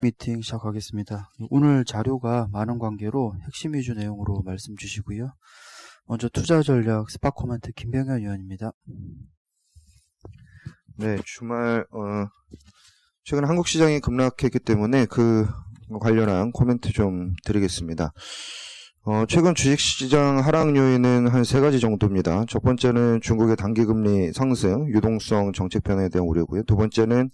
미팅 시작하겠습니다. 오늘 자료가 많은 관계로 핵심 위주 내용으로 말씀 주시고요. 먼저 투자전략 스팟코멘트 김병현 위원입니다. 네, 주말 최근 한국 시장이 급락했기 때문에 그 관련한 코멘트 좀 드리겠습니다. 최근 주식시장 하락 요인은 한 3가지 정도입니다. 첫 번째는 중국의 단기금리 상승, 유동성 정책 변화에 대한 우려고요. 두 번째는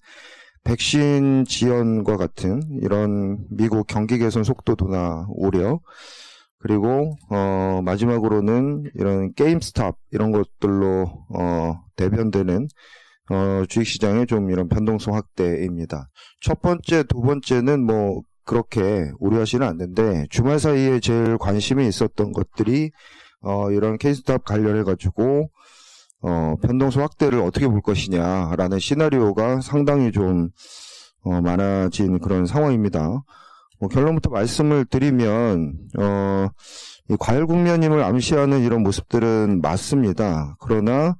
백신 지연과 같은 이런 미국 경기 개선 속도도나 우려, 그리고 마지막으로는 이런 게임스탑 이런 것들로 대변되는 주식시장의 좀 이런 변동성 확대입니다. 첫 번째, 두 번째는 뭐 그렇게 우려하시는 않는데, 주말 사이에 제일 관심이 있었던 것들이 이런 게임스탑 관련해 가지고 변동성 확대를 어떻게 볼 것이냐라는 시나리오가 상당히 좀 많아진 그런 상황입니다. 결론부터 말씀을 드리면 이 과열 국면임을 암시하는 이런 모습들은 맞습니다. 그러나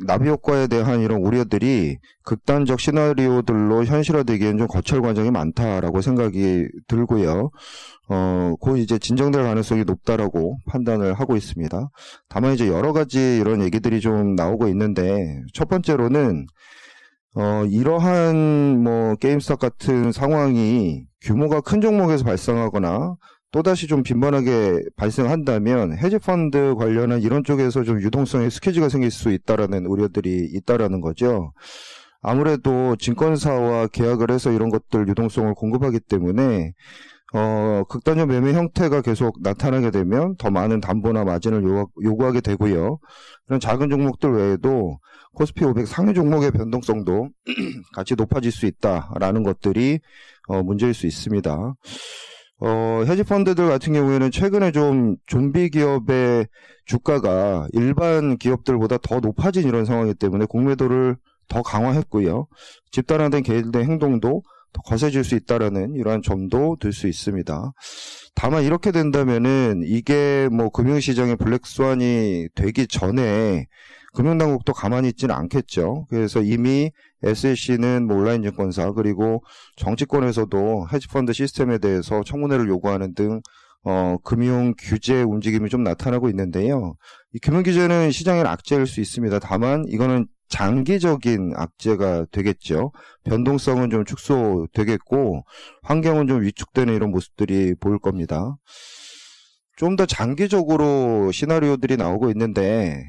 나비 효과에 대한 이런 우려들이 극단적 시나리오들로 현실화되기엔 좀 거철 과정이 많다라고 생각이 들고요. 곧 이제 진정될 가능성이 높다라고 판단을 하고 있습니다. 다만 이제 여러 가지 이런 얘기들이 좀 나오고 있는데, 첫 번째로는 이러한 게임스탑 같은 상황이 규모가 큰 종목에서 발생하거나 또다시 좀 빈번하게 발생한다면 헤지펀드 관련한 이런 쪽에서 좀 유동성의 스퀴즈가 생길 수 있다라는 우려들이 있다라는 거죠. 아무래도 증권사와 계약을 해서 이런 것들 유동성을 공급하기 때문에 극단적 매매 형태가 계속 나타나게 되면 더 많은 담보나 마진을 요구하게 되고요. 이런 작은 종목들 외에도 코스피 500 상위 종목의 변동성도 같이 높아질 수 있다라는 것들이 문제일 수 있습니다. 헤지펀드들 같은 경우에는 최근에 좀 좀비 기업의 주가가 일반 기업들보다 더 높아진 이런 상황이기 때문에 공매도를 더 강화했고요. 집단화된 개인들의 행동도 더 거세질 수 있다라는 이러한 점도 들 수 있습니다. 다만 이렇게 된다면은 이게 금융시장의 블랙스완이 되기 전에 금융당국도 가만히 있지는 않겠죠. 그래서 이미 SEC는 온라인 증권사, 그리고 정치권에서도 헤지펀드 시스템에 대해서 청문회를 요구하는 등 금융 규제 움직임이 좀 나타나고 있는데요. 이 금융 규제는 시장의 악재일 수 있습니다. 다만 이거는 장기적인 악재가 되겠죠. 변동성은 좀 축소되겠고 환경은 좀 위축되는 이런 모습들이 보일 겁니다. 좀 더 장기적으로 시나리오들이 나오고 있는데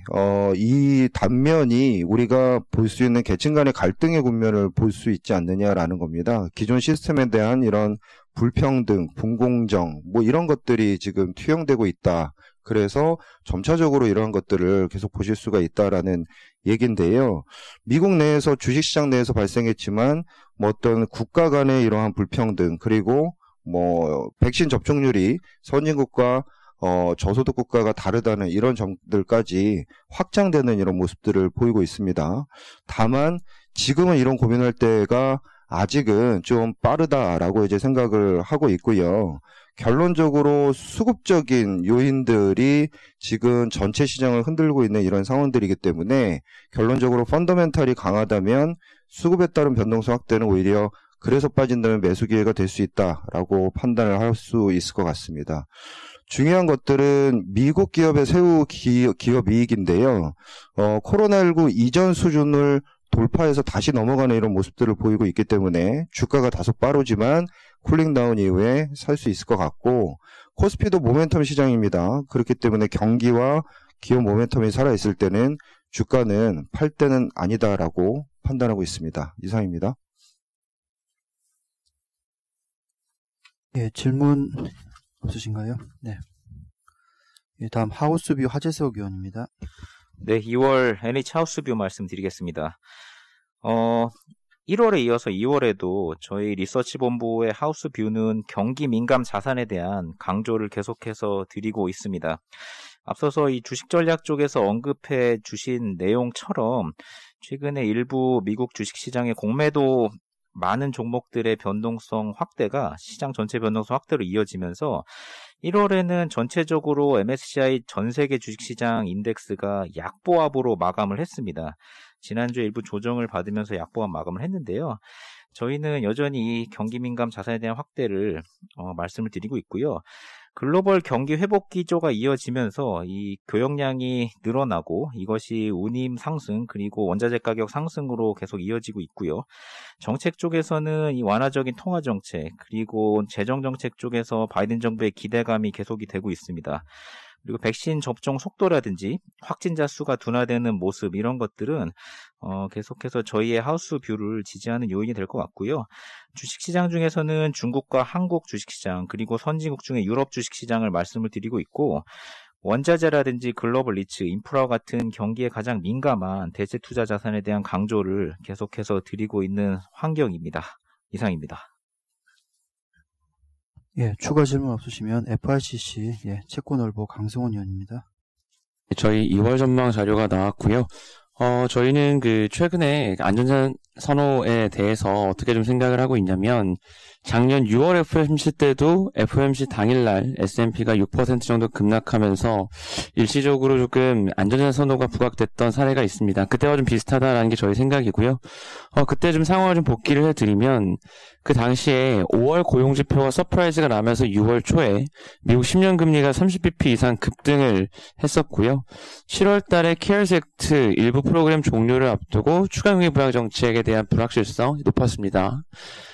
이 단면이 우리가 볼 수 있는 계층 간의 갈등의 국면을 볼 수 있지 않느냐라는 겁니다. 기존 시스템에 대한 이런 불평등, 불공정 이런 것들이 지금 투영되고 있다. 그래서 점차적으로 이러한 것들을 계속 보실 수가 있다라는 얘기인데요. 미국 내에서 주식시장 내에서 발생했지만 어떤 국가 간의 이러한 불평등, 그리고 백신 접종률이 선진국과 저소득 국가가 다르다는 이런 점들까지 확장되는 이런 모습들을 보이고 있습니다. 다만 지금은 이런 고민할 때가 아직은 좀 빠르다라고 이제 생각을 하고 있고요. 결론적으로 수급적인 요인들이 지금 전체 시장을 흔들고 있는 이런 상황들이기 때문에 결론적으로 펀더멘탈이 강하다면 수급에 따른 변동성 확대는 오히려 그래서 빠진다면 매수 기회가 될 수 있다라고 판단을 할 수 있을 것 같습니다. 중요한 것들은 미국 기업의 세후 기업 이익인데요. 코로나19 이전 수준을 돌파해서 다시 넘어가는 이런 모습들을 보이고 있기 때문에 주가가 다소 빠르지만 쿨링다운 이후에 살 수 있을 것 같고, 코스피도 모멘텀 시장입니다. 그렇기 때문에 경기와 기업 모멘텀이 살아있을 때는 주가는 팔 때는 아니다라고 판단하고 있습니다. 이상입니다. 예, 질문 없으신가요? 네. 예, 다음 하우스뷰 하재석 위원입니다. 네, 2월 NH하우스뷰 말씀드리겠습니다. 1월에 이어서 2월에도 저희 리서치본부의 하우스뷰는 경기 민감 자산에 대한 강조를 계속해서 드리고 있습니다. 앞서서 이 주식 전략 쪽에서 언급해 주신 내용처럼 최근에 일부 미국 주식시장의 공매도 많은 종목들의 변동성 확대가 시장 전체 변동성 확대로 이어지면서 1월에는 전체적으로 MSCI 전 세계 주식시장 인덱스가 약보합으로 마감을 했습니다. 지난주에 일부 조정을 받으면서 약보합 마감을 했는데요. 저희는 여전히 경기 민감 자산에 대한 확대를 말씀을 드리고 있고요. 글로벌 경기 회복 기조가 이어지면서 이 교역량이 늘어나고 이것이 운임 상승 그리고 원자재 가격 상승으로 계속 이어지고 있고요. 정책 쪽에서는 이 완화적인 통화 정책 그리고 재정 정책 쪽에서 바이든 정부의 기대감이 계속이 되고 있습니다. 그리고 백신 접종 속도라든지 확진자 수가 둔화되는 모습 이런 것들은 계속해서 저희의 하우스 뷰를 지지하는 요인이 될 것 같고요. 주식시장 중에서는 중국과 한국 주식시장 그리고 선진국 중에 유럽 주식시장을 말씀을 드리고 있고 원자재라든지 글로벌 리츠, 인프라와 같은 경기에 가장 민감한 대체 투자 자산에 대한 강조를 계속해서 드리고 있는 환경입니다. 이상입니다. 예, 추가 질문 없으시면 FICC 채권얼보 강승원 의원입니다. 저희 2월 전망 자료가 나왔고요. 저희는 최근에 안전자산 선호에 대해서 어떻게 좀 생각을 하고 있냐면, 작년 6월 FOMC 때도 FOMC 당일날 S&P가 6% 정도 급락하면서 일시적으로 조금 안전자산 선호가 부각됐던 사례가 있습니다. 그때와 좀 비슷하다라는 게 저희 생각이고요. 그때 좀 상황을 좀 복기를 해드리면, 그 당시에 5월 고용지표가 서프라이즈가 나면서 6월 초에 미국 10년 금리가 30bp 이상 급등을 했었고요. 7월 달에 케어스 액트 일부 프로그램 종료를 앞두고 추가금리 부양 정책에 대한 불확실성이 높았습니다.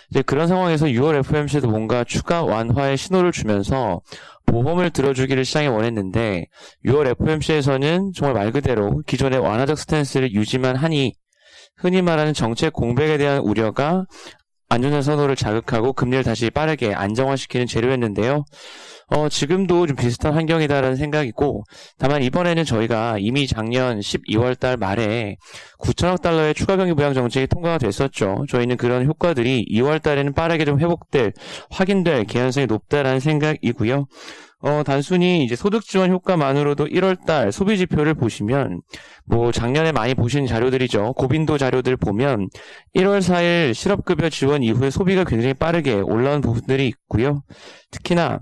이제 그런 상황에서 6월 FOMC도 뭔가 추가 완화의 신호를 주면서 보험을 들어주기를 시장이 원했는데 6월 FOMC에서는 정말 말 그대로 기존의 완화적 스탠스를 유지만 하니 흔히 말하는 정책 공백에 대한 우려가 안전자산 선호를 자극하고 금리를 다시 빠르게 안정화시키는 재료였는데요. 지금도 좀 비슷한 환경이다라는 생각이고, 다만 이번에는 저희가 이미 작년 12월 달 말에 9천억 달러의 추가 경기 부양 정책이 통과가 됐었죠. 저희는 그런 효과들이 2월 달에는 빠르게 좀 확인될 개연성이 높다라는 생각이고요. 단순히 이제 소득 지원 효과만으로도 1월 달 소비 지표를 보시면, 작년에 많이 보신 자료들이죠. 고빈도 자료들 보면 1월 4일 실업급여 지원 이후에 소비가 굉장히 빠르게 올라온 부분들이 있고요. 특히나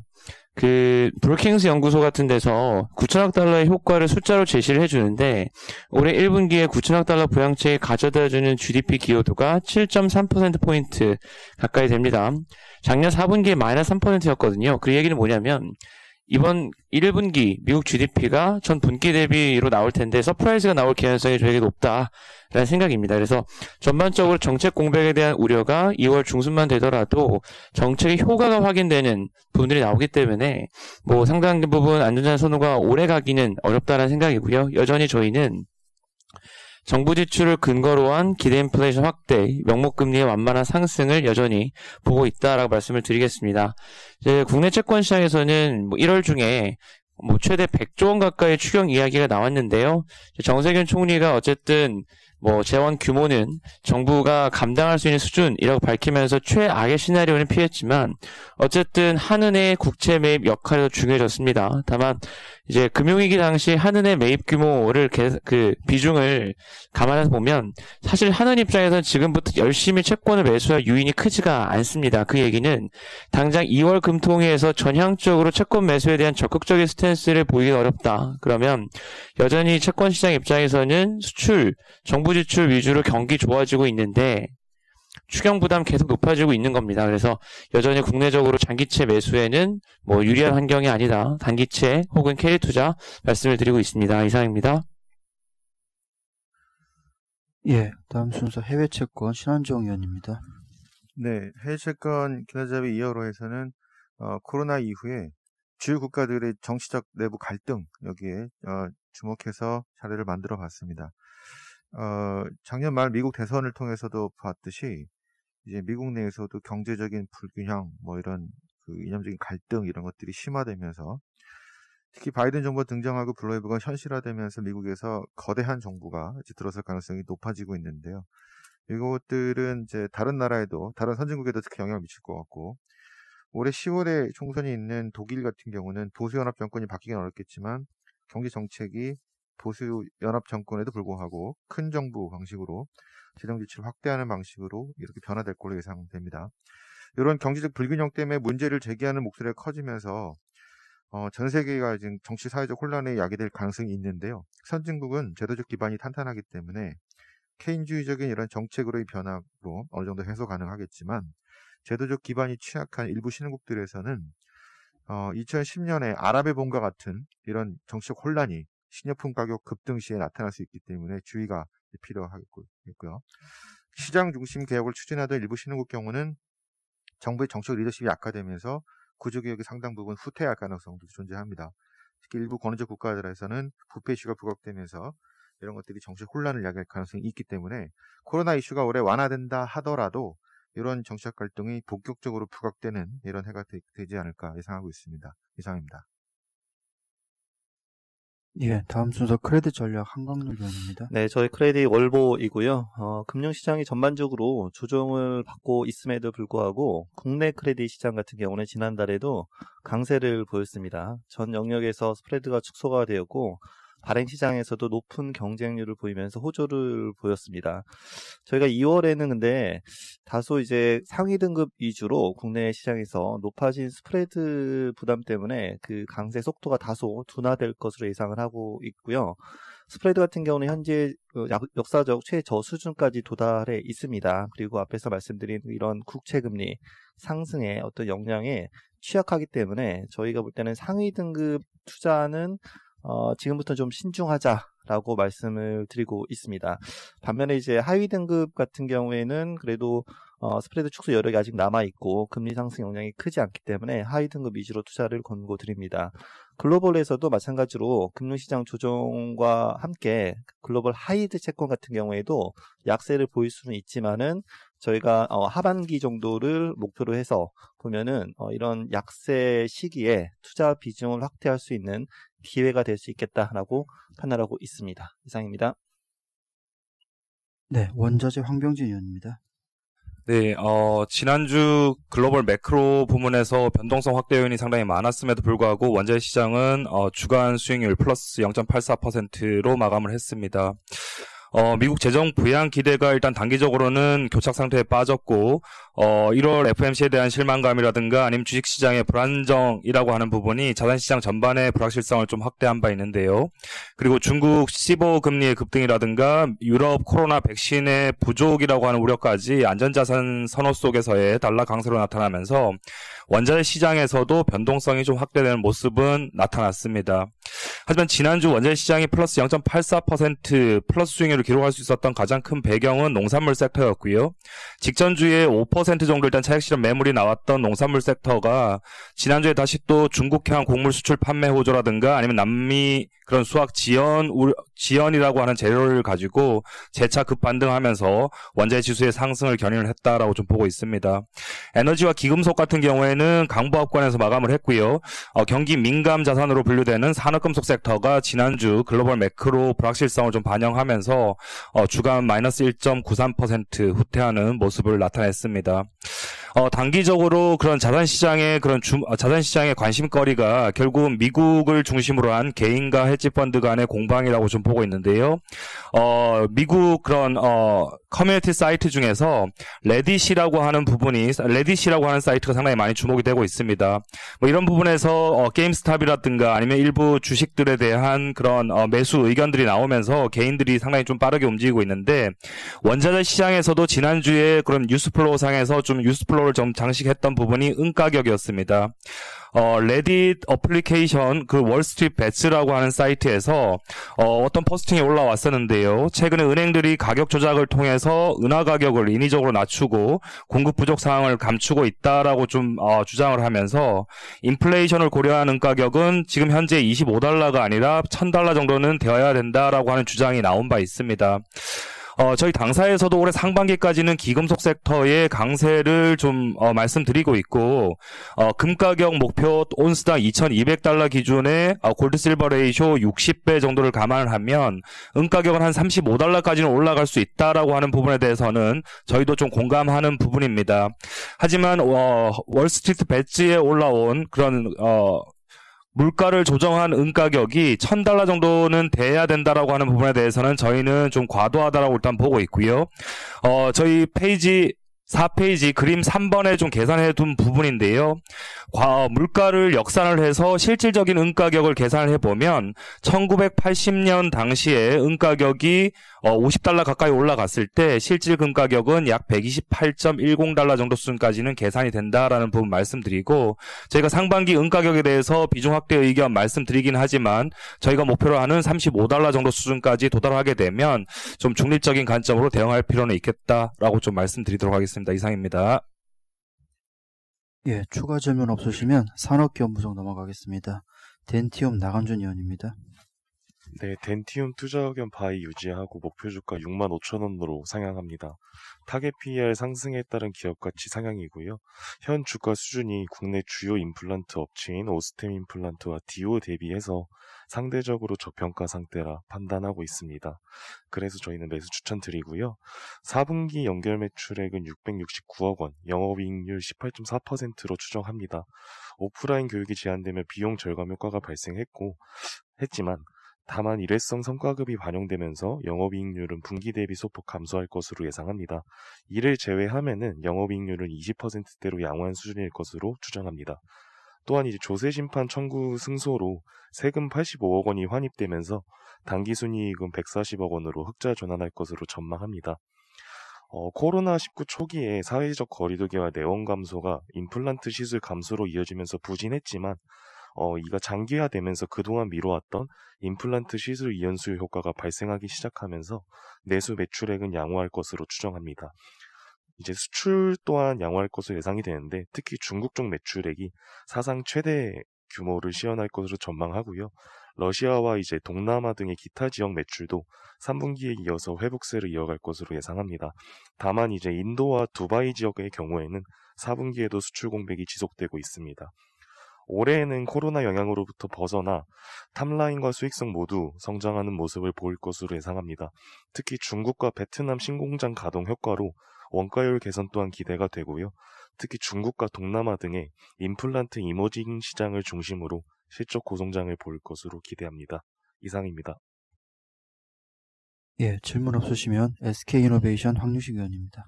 브루킹스 연구소 같은 데서 9천억 달러의 효과를 숫자로 제시를 해주는데, 올해 1분기에 9천억 달러 부양책이 가져다주는 GDP 기여도가 7.3%포인트 가까이 됩니다. 작년 4분기에 마이너스 3%였거든요. 그 얘기는 뭐냐면, 이번 1분기 미국 GDP가 전 분기 대비로 나올 텐데 서프라이즈가 나올 개연성이 되게 높다라는 생각입니다. 그래서 전반적으로 정책 공백에 대한 우려가 2월 중순만 되더라도 정책의 효과가 확인되는 부분들이 나오기 때문에 상당 부분 안전자산 선호가 오래 가기는 어렵다라는 생각이고요. 여전히 저희는 정부 지출을 근거로 한 기대 인플레이션 확대, 명목금리의 완만한 상승을 여전히 보고 있다라고 말씀을 드리겠습니다. 이제 국내 채권 시장에서는 1월 중에 최대 100조 원 가까이 추경 이야기가 나왔는데요. 정세균 총리가 어쨌든 재원 규모는 정부가 감당할 수 있는 수준이라고 밝히면서 최악의 시나리오는 피했지만 어쨌든 한은의 국채 매입 역할이 더 중요해졌습니다. 다만 이제 금융위기 당시 한은의 매입 규모를 비중을 감안해서 보면 사실 한은 입장에서는 지금부터 열심히 채권을 매수할 요인이 크지가 않습니다. 그 얘기는 당장 2월 금통위에서 전향적으로 채권 매수에 대한 적극적인 스탠스를 보이기 어렵다. 그러면 여전히 채권 시장 입장에서는 정부 지출 위주로 경기 좋아지고 있는데 추경 부담 계속 높아지고 있는 겁니다. 그래서 여전히 국내적으로 장기채 매수에는 유리한 환경이 아니다. 단기채 혹은 캐리 투자 말씀을 드리고 있습니다. 이상입니다. 예, 다음 순서 해외 채권 신한정 의원입니다. 네, 해외 채권 기관잡이 2월호에서는 코로나 이후에 주요 국가들의 정치적 내부 갈등 여기에 주목해서 자료를 만들어 봤습니다. 작년 말 미국 대선을 통해서도 봤듯이 이제 미국 내에서도 경제적인 불균형 이런 이념적인 갈등 이런 것들이 심화되면서 특히 바이든 정부가 등장하고 블로이브가 현실화되면서 미국에서 거대한 정부가 이제 들어설 가능성이 높아지고 있는데요. 이것들은 이제 다른 나라에도 다른 선진국에도 특히 영향을 미칠 것 같고 올해 10월에 총선이 있는 독일 같은 경우는 보수연합 정권이 바뀌긴 어렵겠지만 경제 정책이 보수연합 정권에도 불구하고 큰 정부 방식으로 재정 지출을 확대하는 방식으로 이렇게 변화될 걸로 예상됩니다. 이런 경제적 불균형 때문에 문제를 제기하는 목소리가 커지면서 전 세계가 지금 정치 사회적 혼란에 야기될 가능성이 있는데요. 선진국은 제도적 기반이 탄탄하기 때문에 케인주의적인 이런 정책으로의 변화로 어느 정도 해소 가능하겠지만 제도적 기반이 취약한 일부 신흥국들에서는 2010년에 아랍의 봄과 같은 이런 정치적 혼란이 식료품 가격 급등 시에 나타날 수 있기 때문에 주의가 필요하겠고요. 시장 중심 개혁을 추진하던 일부 신흥국 경우는 정부의 정책 리더십이 약화되면서 구조개혁의 상당 부분 후퇴할 가능성도 존재합니다. 특히 일부 권위적 국가들에서는 부패 이슈가 부각되면서 이런 것들이 정책 혼란을 야기할 가능성이 있기 때문에 코로나 이슈가 올해 완화된다 하더라도 이런 정치적 갈등이 본격적으로 부각되는 이런 해가 되지 않을까 예상하고 있습니다. 이상입니다. 예, 다음 순서 크레딧 전략 한광렬 위원입니다. 네, 저희 크레딧 월보이고요. 금융시장이 전반적으로 조정을 받고 있음에도 불구하고 국내 크레딧 시장 같은 경우는 지난달에도 강세를 보였습니다. 전 영역에서 스프레드가 축소가 되었고 발행 시장에서도 높은 경쟁률을 보이면서 호조를 보였습니다. 저희가 2월에는 근데 다소 이제 상위 등급 위주로 국내 시장에서 높아진 스프레드 부담 때문에 그 강세 속도가 다소 둔화될 것으로 예상을 하고 있고요. 스프레드 같은 경우는 현재 역사적 최저 수준까지 도달해 있습니다. 그리고 앞에서 말씀드린 이런 국채금리 상승의 어떤 영향에 취약하기 때문에 저희가 볼 때는 상위 등급 투자는 지금부터 좀 신중하자라고 말씀을 드리고 있습니다. 반면에 이제 하위 등급 같은 경우에는 그래도 스프레드 축소 여력이 아직 남아있고 금리 상승 영향이 크지 않기 때문에 하위 등급 위주로 투자를 권고드립니다. 글로벌에서도 마찬가지로 금융시장 조정과 함께 글로벌 하이드 채권 같은 경우에도 약세를 보일 수는 있지만은 저희가 하반기 정도를 목표로 해서 보면은 이런 약세 시기에 투자 비중을 확대할 수 있는 기회가 될 수 있겠다라고 판단하고 있습니다. 이상입니다. 네, 원자재 황병진 위원입니다. 네, 지난주 글로벌 매크로 부문에서 변동성 확대 요인이 상당히 많았음에도 불구하고 원자재 시장은 주간 수익률 플러스 0.84%로 마감을 했습니다. 미국 재정 부양 기대가 일단 단기적으로는 교착 상태에 빠졌고 1월 FOMC에 대한 실망감이라든가 아니면 주식시장의 불안정이라고 하는 부분이 자산시장 전반의 불확실성을 좀 확대한 바 있는데요. 그리고 중국 15 금리의 급등이라든가 유럽 코로나 백신의 부족이라고 하는 우려까지 안전자산 선호 속에서의 달러 강세로 나타나면서 원자재 시장에서도 변동성이 좀 확대되는 모습은 나타났습니다. 하지만 지난주 원자재 시장이 플러스 0.84% 플러스 수익률을 기록할 수 있었던 가장 큰 배경은 농산물 섹터였고요. 직전주에 5% 정도 일단 차익 실현 매물이 나왔던 농산물 섹터가 지난주에 다시 또 중국향 곡물 수출 판매 호조라든가 아니면 남미 그런 수확 지연이라고 하는 재료를 가지고 재차 급반등하면서 원자재 지수의 상승을 견인을 했다라고 좀 보고 있습니다. 에너지와 기금속 같은 경우에는 강보합권에서 마감을 했고요. 경기 민감 자산으로 분류되는 산업금속 섹터가 지난주 글로벌 매크로 불확실성을 좀 반영하면서 주간 마이너스 1.93% 후퇴하는 모습을 나타냈습니다. 단기적으로 그런 자산시장의 관심거리가 결국 미국을 중심으로 한 개인과 헤지펀드 간의 공방이라고 좀 보고 있는데요. 미국 그런 커뮤니티 사이트 중에서 레딧이라고 하는 사이트가 상당히 많이 주목이 되고 있습니다. 뭐 이런 부분에서 게임스탑이라든가 아니면 일부 주식들에 대한 그런 매수 의견들이 나오면서 개인들이 상당히 좀 빠르게 움직이고 있는데 원자재 시장에서도 지난주에 그런 뉴스플로우 상에서 좀 뉴스플로우를 좀 장식했던 부분이 은가격이었습니다. 레딧 어플리케이션 그 월스트리트 배츠라고 하는 사이트에서 어떤 포스팅이 올라왔었는데요. 최근에 은행들이 가격 조작을 통해서 은화 가격을 인위적으로 낮추고 공급 부족 상황을 감추고 있다라고 좀 주장을 하면서 인플레이션을 고려한 은가격은 지금 현재 $25가 아니라 $1,000 정도는 되어야 된다라고 하는 주장이 나온 바 있습니다. 저희 당사에서도 올해 상반기까지는 기금속 섹터의 강세를 좀 말씀드리고 있고 금 가격 목표 온스당 $2,200 기준의 골드 실버 레이쇼 60배 정도를 감안을 하면 은 가격은 한 $35까지는 올라갈 수 있다라고 하는 부분에 대해서는 저희도 좀 공감하는 부분입니다. 하지만 월스트리트 배지에 올라온 그런 물가를 조정한 은 가격이 $1,000 정도는 돼야 된다라고 하는 부분에 대해서는 저희는 좀 과도하다라고 일단 보고 있고요. 저희 페이지 4페이지 그림 3번에 좀 계산해 둔 부분인데요. 물가를 역산을 해서 실질적인 은 가격을 계산을 해보면 1980년 당시에 은 가격이 $50 가까이 올라갔을 때 실질금 가격은 약 $128.10 정도 수준까지는 계산이 된다라는 부분 말씀드리고, 저희가 상반기 은가격에 대해서 비중 확대 의견 말씀드리긴 하지만 저희가 목표로 하는 $35 정도 수준까지 도달하게 되면 좀 중립적인 관점으로 대응할 필요는 있겠다라고 좀 말씀드리도록 하겠습니다. 이상입니다. 예, 추가 질문 없으시면 산업기업 분석 넘어가겠습니다. 덴티움 나간준 의원입니다. 네, 덴티움 투자 의견 바이 유지하고 목표 주가 65,000원으로 상향합니다. 타겟 PER 상승에 따른 기업 가치 상향이고요. 현 주가 수준이 국내 주요 임플란트 업체인 오스템 임플란트와 디오 대비해서 상대적으로 저평가 상태라 판단하고 있습니다. 그래서 저희는 매수 추천드리고요. 4분기 연결 매출액은 669억 원, 영업이익률 18.4%로 추정합니다. 오프라인 교육이 제한되며 비용 절감 효과가 발생했지만 다만 일회성 성과급이 반영되면서 영업이익률은 분기 대비 소폭 감소할 것으로 예상합니다. 이를 제외하면은 영업이익률은 20%대로 양호한 수준일 것으로 추정합니다. 또한 이제 조세심판 청구 승소로 세금 85억 원이 환입되면서 당기순이익은 140억 원으로 흑자 전환할 것으로 전망합니다. 코로나19 초기에 사회적 거리두기와 내원 감소가 임플란트 시술 감소로 이어지면서 부진했지만 이가 장기화되면서 그동안 미뤄왔던 임플란트 시술 이연수 효과가 발생하기 시작하면서 내수 매출액은 양호할 것으로 추정합니다. 이제 수출 또한 양호할 것으로 예상이 되는데 특히 중국 쪽 매출액이 사상 최대 규모를 시현할 것으로 전망하고요. 러시아와 이제 동남아 등의 기타 지역 매출도 3분기에 이어서 회복세를 이어갈 것으로 예상합니다. 다만 이제 인도와 두바이 지역의 경우에는 4분기에도 수출 공백이 지속되고 있습니다. 올해에는 코로나 영향으로부터 벗어나 탑라인과 수익성 모두 성장하는 모습을 보일 것으로 예상합니다. 특히 중국과 베트남 신공장 가동 효과로 원가율 개선 또한 기대가 되고요. 특히 중국과 동남아 등의 임플란트 이머징 시장을 중심으로 실적 고성장을 보일 것으로 기대합니다. 이상입니다. 예, 질문 없으시면 SK이노베이션 황유식 의원입니다.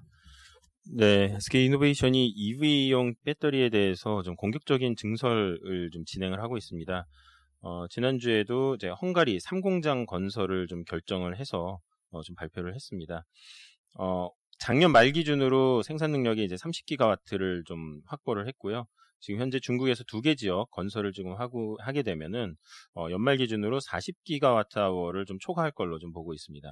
네, SK이노베이션이 EV용 배터리에 대해서 좀 공격적인 증설을 좀 진행을 하고 있습니다. 지난주에도 이제 헝가리 3공장 건설을 좀 결정을 해서 좀 발표를 했습니다. 작년 말 기준으로 생산 능력이 이제 30기가와트를 좀 확보를 했고요. 지금 현재 중국에서 2개 지역 건설을 지금 하게 되면은 연말 기준으로 40기가와트/아워를 좀 초과할 걸로 좀 보고 있습니다.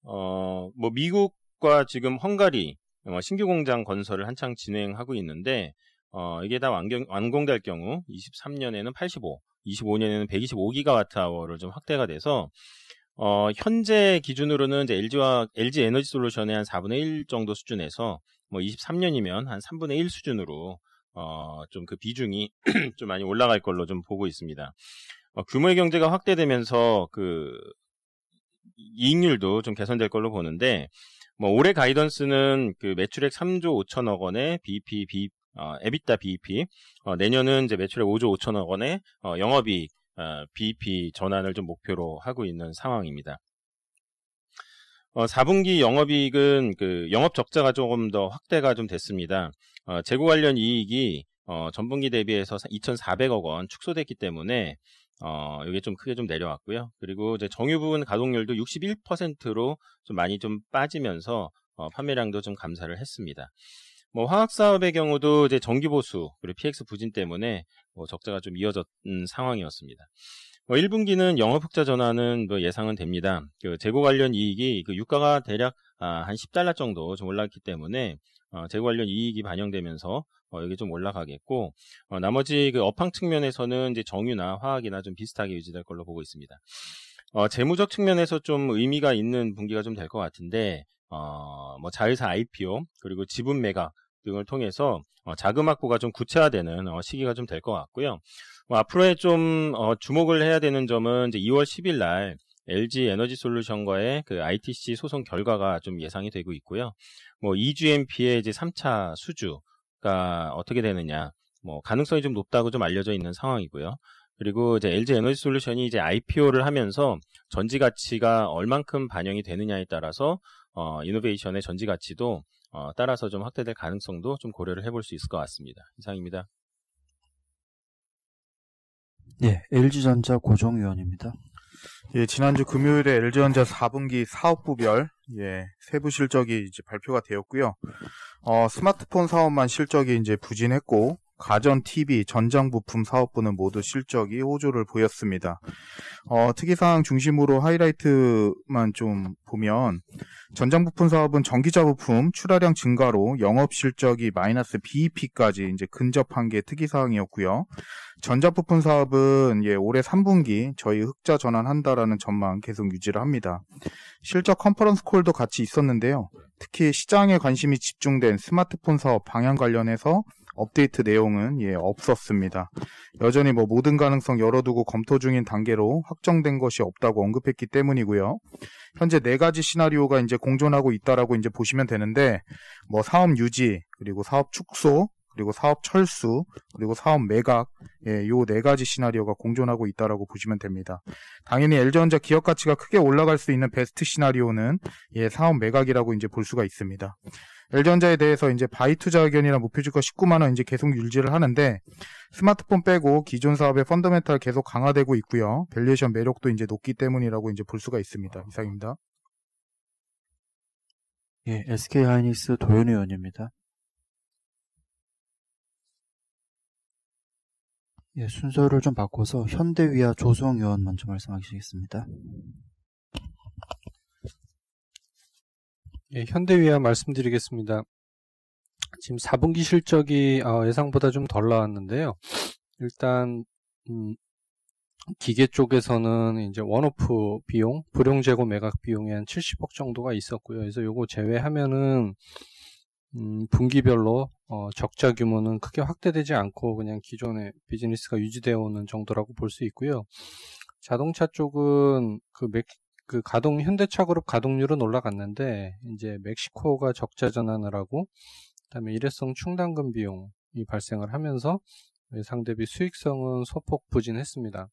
뭐 미국과 지금 헝가리 신규 공장 건설을 한창 진행하고 있는데 이게 다 완공될 경우 23년에는 85, 25년에는 125기가와트/아워를 좀 확대가 돼서 현재 기준으로는 이제 LG 에너지 솔루션의 한 4분의 1 정도 수준에서 뭐 23년이면 한 3분의 1 수준으로 좀 그 비중이 좀 많이 올라갈 걸로 좀 보고 있습니다. 규모의 경제가 확대되면서 그 이익률도 좀 개선될 걸로 보는데 뭐 올해 가이던스는 그 매출액 3조 5천억 원의 EBITDA BEP, 내년은 이제 매출액 5조 5천억 원의 영업이익 BEP 전환을 좀 목표로 하고 있는 상황입니다. 4분기 영업이익은 그 영업 적자가 조금 더 확대가 좀 됐습니다. 재고 관련 이익이 전분기 대비해서 2,400억 원 축소됐기 때문에 이게 좀 크게 좀 내려왔고요. 그리고 이제 정유 부분 가동률도 61%로 좀 많이 좀 빠지면서 판매량도 좀 감소를 했습니다. 뭐 화학 사업의 경우도 이제 정기 보수 그리고 PX 부진 때문에 뭐 적자가 좀 이어졌던 상황이었습니다. 1분기는 영업 흑자 전환은 뭐 예상은 됩니다. 그 재고 관련 이익이 그 유가가 대략 한 $10 정도 좀 올랐기 때문에 재고 관련 이익이 반영되면서 이게 좀 올라가겠고 나머지 그 업황 측면에서는 이제 정유나 화학이나 좀 비슷하게 유지될 걸로 보고 있습니다. 재무적 측면에서 좀 의미가 있는 분기가 좀 될 것 같은데 뭐 자회사 IPO 그리고 지분 매각 등을 통해서 자금 확보가 좀 구체화되는 시기가 좀 될 것 같고요. 앞으로의 좀 주목을 해야 되는 점은 이제 2월 10일 날 LG 에너지 솔루션과의 그 ITC 소송 결과가 좀 예상이 되고 있고요. 뭐 EGMP의 이제 3차 수주가 어떻게 되느냐, 뭐 가능성이 좀 높다고 좀 알려져 있는 상황이고요. 그리고 이제 LG 에너지 솔루션이 이제 IPO를 하면서 전지 가치가 얼만큼 반영이 되느냐에 따라서 이노베이션의 전지 가치도 따라서 좀 확대될 가능성도 좀 고려를 해볼 수 있을 것 같습니다. 이상입니다. 네, LG전자 고정 의원입니다. 예, 지난주 금요일에 LG전자 4분기 사업부별 세부 실적이 이제 발표가 되었고요. 스마트폰 사업만 실적이 이제 부진했고 가전 TV, 전장 부품 사업부는 모두 실적이 호조를 보였습니다. 특이사항 중심으로 하이라이트만 좀 보면 전장 부품 사업은 전기자 부품 출하량 증가로 영업 실적이 마이너스 BEP까지 이제 근접한 게 특이사항이었고요. 전자 부품 사업은 올해 3분기 저희 흑자 전환한다라는 전망 계속 유지를 합니다. 실적 컨퍼런스 콜도 같이 있었는데요. 특히 시장에 관심이 집중된 스마트폰 사업 방향 관련해서 업데이트 내용은 없었습니다. 여전히 모든 가능성 열어두고 검토 중인 단계로 확정된 것이 없다고 언급했기 때문이고요. 현재 4가지 시나리오가 이제 공존하고 있다라고 이제 보시면 되는데, 사업 유지, 그리고 사업 축소, 그리고 사업 철수, 그리고 사업 매각, 요 4가지 시나리오가 공존하고 있다라고 보시면 됩니다. 당연히 LG전자 기업 가치가 크게 올라갈 수 있는 베스트 시나리오는 사업 매각이라고 이제 볼 수가 있습니다. LG전자에 대해서 이제 바이 투자 의견이랑 목표주가 19만 원 이제 계속 유지를 하는데, 스마트폰 빼고 기존 사업의 펀더멘탈 계속 강화되고 있고요. 밸류에이션 매력도 이제 높기 때문이라고 이제 볼 수가 있습니다. 이상입니다. 예, SK 하이닉스 도현 의원입니다. 예, 순서를 좀 바꿔서 현대위아 조수홍 의원 먼저 말씀하시겠습니다. 예, 현대위아 말씀드리겠습니다. 지금 4분기 실적이 예상보다 좀 덜 나왔는데요. 일단 기계 쪽에서는 이제 원오프 비용, 불용 재고 매각 비용이 한 70억 정도가 있었고요. 그래서 요거 제외하면은 분기별로 적자 규모는 크게 확대되지 않고 그냥 기존의 비즈니스가 유지되어 오는 정도라고 볼 수 있고요. 자동차 쪽은 현대차 그룹 가동률은 올라갔는데, 이제 멕시코가 적자 전환을 하고, 그다음에 일회성 충당금 비용이 발생을 하면서 예상 대비 수익성은 소폭 부진했습니다.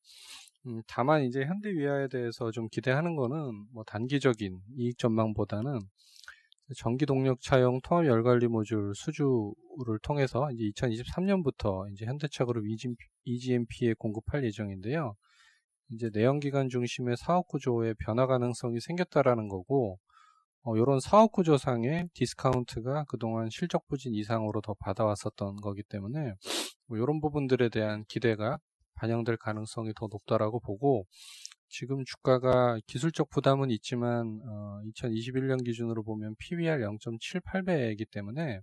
다만 이제 현대위아에 대해서 좀 기대하는 거는 단기적인 이익 전망보다는 전기 동력 차용 통합 열관리 모듈 수주를 통해서 이제 2023년부터 이제 현대차 그룹 EGMP에 공급할 예정인데요. 이제 내연기관 중심의 사업 구조의 변화 가능성이 생겼다라는 거고, 이런 사업 구조상의 디스카운트가 그동안 실적 부진 이상으로 더 받아왔었던 거기 때문에 이런 부분들에 대한 기대가 반영될 가능성이 더 높다라고 보고, 지금 주가가 기술적 부담은 있지만 2021년 기준으로 보면 PBR 0.78배이기 때문에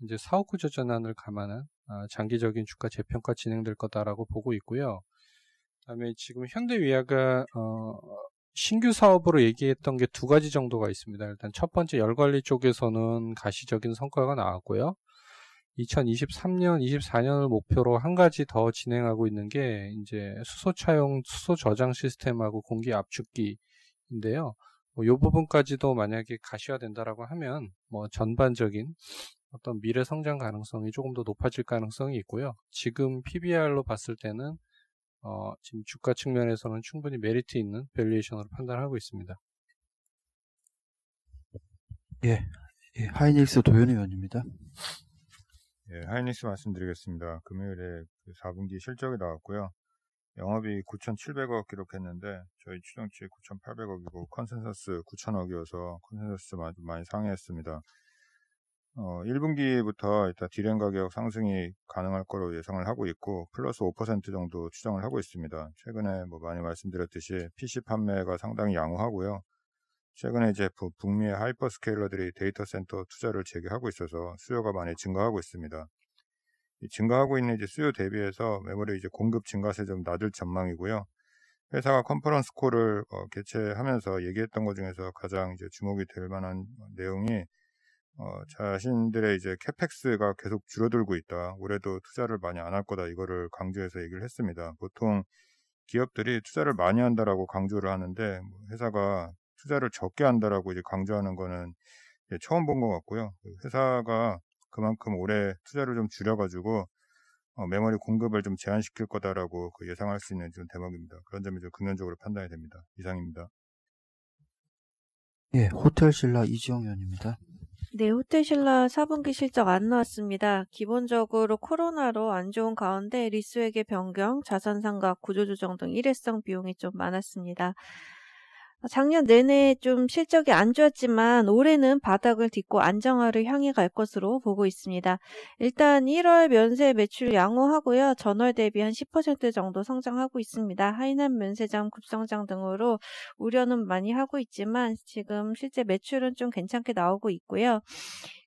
이제 사업 구조 전환을 감안한 장기적인 주가 재평가 진행될 거다라고 보고 있고요. 그다음에 지금 현대위아가 신규 사업으로 얘기했던 게 2가지 정도가 있습니다. 일단 첫 번째 열관리 쪽에서는 가시적인 성과가 나왔고요. 2023년, 24년을 목표로 한 가지 더 진행하고 있는 게 이제 수소차용 수소 저장 시스템하고 공기 압축기인데요. 이 부분까지도 만약에 가시화된다라고 하면 전반적인 어떤 미래 성장 가능성이 조금 더 높아질 가능성이 있고요. 지금 PBR로 봤을 때는 지금 주가 측면에서는 충분히 메리트 있는 밸류에이션으로 판단하고 있습니다. 예, 하이닉스 도현 의원입니다. 예, 하이닉스 말씀드리겠습니다. 금요일에 4분기 실적이 나왔고요. 영업이 9,700억 기록했는데 저희 추정치 9,800억이고 컨센서스 9,000억이어서 컨센서스 아주 많이 상회했습니다. 1분기부터 일단 디램 가격 상승이 가능할 거로 예상을 하고 있고 플러스 5% 정도 추정을 하고 있습니다. 최근에 많이 말씀드렸듯이 PC 판매가 상당히 양호하고요. 최근에 이제 북미의 하이퍼스케일러들이 데이터 센터 투자를 재개하고 있어서 수요가 많이 증가하고 있습니다. 이 증가하고 있는 이제 수요 대비해서 메모리 이제 공급 증가세 좀 낮을 전망이고요. 회사가 컨퍼런스 콜을 개최하면서 얘기했던 것 중에서 가장 이제 주목이 될 만한 내용이 자신들의 이제 캐펙스가 계속 줄어들고 있다. 올해도 투자를 많이 안 할 거다. 이거를 강조해서 얘기를 했습니다. 보통 기업들이 투자를 많이 한다라고 강조를 하는데 회사가 투자를 적게 한다라고 이제 강조하는 거는 처음 본 것 같고요. 회사가 그만큼 올해 투자를 좀 줄여가지고 메모리 공급을 좀 제한시킬 거다라고 예상할 수 있는 좀 대목입니다. 그런 점이 좀 긍정적으로 판단이 됩니다. 이상입니다. 예, 호텔신라 이지영 의원입니다. 네, 호텔신라 4분기 실적 안 나왔습니다. 기본적으로 코로나로 안 좋은 가운데 리스회계 변경, 자산 상각, 구조조정 등 일회성 비용이 좀 많았습니다. 작년 내내 좀 실적이 안 좋았지만 올해는 바닥을 딛고 안정화를 향해 갈 것으로 보고 있습니다. 일단 1월 면세 매출 양호하고요. 전월 대비 한 10% 정도 성장하고 있습니다. 하이난 면세점 급성장 등으로 우려는 많이 하고 있지만 지금 실제 매출은 좀 괜찮게 나오고 있고요.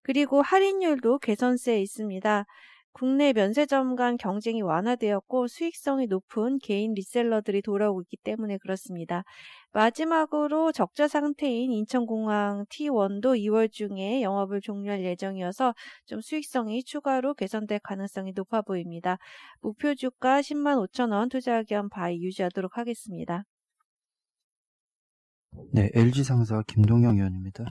그리고 할인율도 개선세에 있습니다. 국내 면세점 간 경쟁이 완화되었고 수익성이 높은 개인 리셀러들이 돌아오고 있기 때문에 그렇습니다. 마지막으로 적자 상태인 인천공항 T1도 2월 중에 영업을 종료할 예정이어서 좀 수익성이 추가로 개선될 가능성이 높아 보입니다. 목표 주가 105,000원 투자 의견 바이 유지하도록 하겠습니다. 네, LG상사 김동영 의원입니다.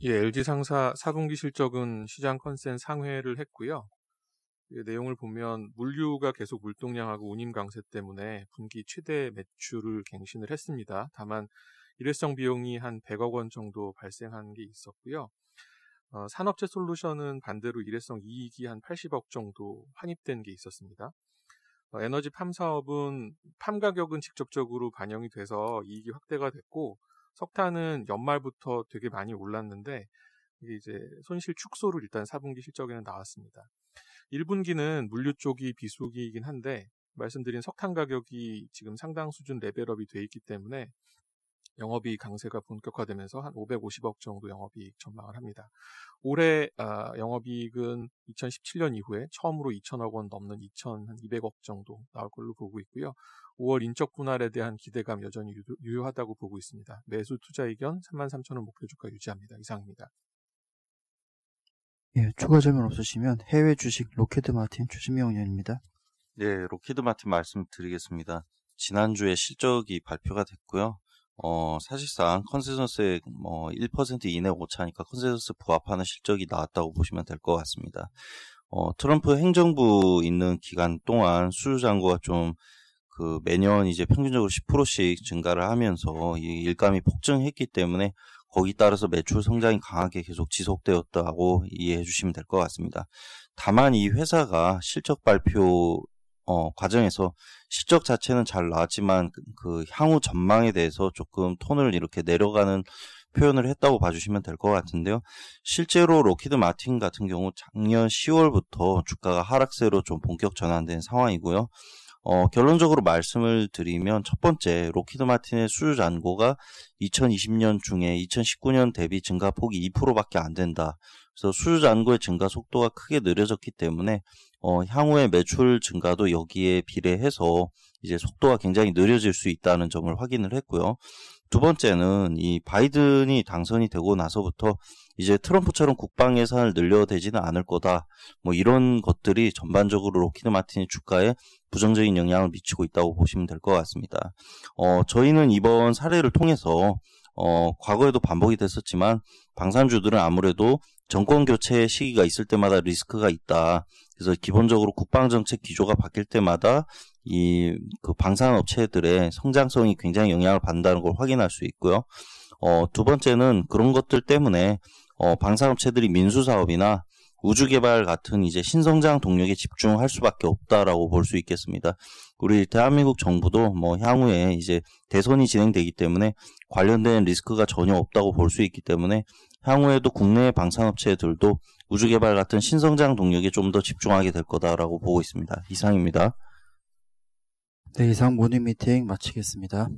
예, LG상사 4분기 실적은 시장 컨센 상회를 했고요. 내용을 보면 물류가 계속 물동량하고 운임 강세 때문에 분기 최대 매출을 갱신을 했습니다. 다만 일회성 비용이 한 100억 원 정도 발생한 게 있었고요. 산업재 솔루션은 반대로 일회성 이익이 한 80억 정도 환입된 게 있었습니다. 에너지 팜 사업은 팜 가격은 직접적으로 반영이 돼서 이익이 확대가 됐고 석탄은 연말부터 되게 많이 올랐는데 이게 이제 손실 축소를 일단 4분기 실적에는 나왔습니다. 1분기는 물류 쪽이 비수기이긴 한데 말씀드린 석탄 가격이 지금 상당 수준 레벨업이 돼 있기 때문에 영업이익 강세가 본격화되면서 한 550억 정도 영업이익 전망을 합니다. 올해 영업이익은 2017년 이후에 처음으로 2천억 원 넘는 2,200억 정도 나올 걸로 보고 있고요. 5월 인적 분할에 대한 기대감 여전히 유효하다고 보고 있습니다. 매수 투자 의견 33,000원 목표 주가 유지합니다. 이상입니다. 예, 추가 질문 없으시면 해외 주식 로키드 마틴 주진명 의원입니다. 네, 로키드 마틴 말씀드리겠습니다. 지난주에 실적이 발표가 됐고요. 사실상 컨센서스에 1% 이내 오차니까 컨센서스 부합하는 실적이 나왔다고 보시면 될 것 같습니다. 트럼프 행정부 있는 기간 동안 수주 잔고가 좀 매년 이제 평균적으로 10%씩 증가를 하면서 이 일감이 폭증했기 때문에 거기 따라서 매출 성장이 강하게 계속 지속되었다고 이해해 주시면 될 것 같습니다. 다만 이 회사가 실적 발표 과정에서 실적 자체는 잘 나왔지만 그 향후 전망에 대해서 조금 톤을 이렇게 내려가는 표현을 했다고 봐주시면 될 것 같은데요. 실제로 로키드 마틴 같은 경우 작년 10월부터 주가가 하락세로 좀 본격 전환된 상황이고요. 결론적으로 말씀을 드리면 첫 번째, 로키드 마틴의 수주 잔고가 2020년 중에 2019년 대비 증가폭이 2%밖에 안 된다. 그래서 수주 잔고의 증가 속도가 크게 느려졌기 때문에 향후의 매출 증가도 여기에 비례해서 이제 속도가 굉장히 느려질 수 있다는 점을 확인을 했고요. 두 번째는 이 바이든이 당선이 되고 나서부터 이제 트럼프처럼 국방 예산을 늘려대지는 않을 거다. 이런 것들이 전반적으로 로키드 마틴의 주가에 부정적인 영향을 미치고 있다고 보시면 될 것 같습니다. 저희는 이번 사례를 통해서 과거에도 반복이 됐었지만 방산주들은 아무래도 정권 교체 시기가 있을 때마다 리스크가 있다. 그래서 기본적으로 국방정책 기조가 바뀔 때마다 그 방산업체들의 성장성이 굉장히 영향을 받는다는 걸 확인할 수 있고요. 두 번째는 그런 것들 때문에 방산업체들이 민수사업이나 우주개발 같은 이제 신성장 동력에 집중할 수밖에 없다라고 볼 수 있겠습니다. 우리 대한민국 정부도 향후에 이제 대선이 진행되기 때문에 관련된 리스크가 전혀 없다고 볼 수 있기 때문에 향후에도 국내 방산업체들도 우주개발 같은 신성장 동력에 좀 더 집중하게 될 거다라고 보고 있습니다. 이상입니다. 네, 이상 모닝 미팅 마치겠습니다.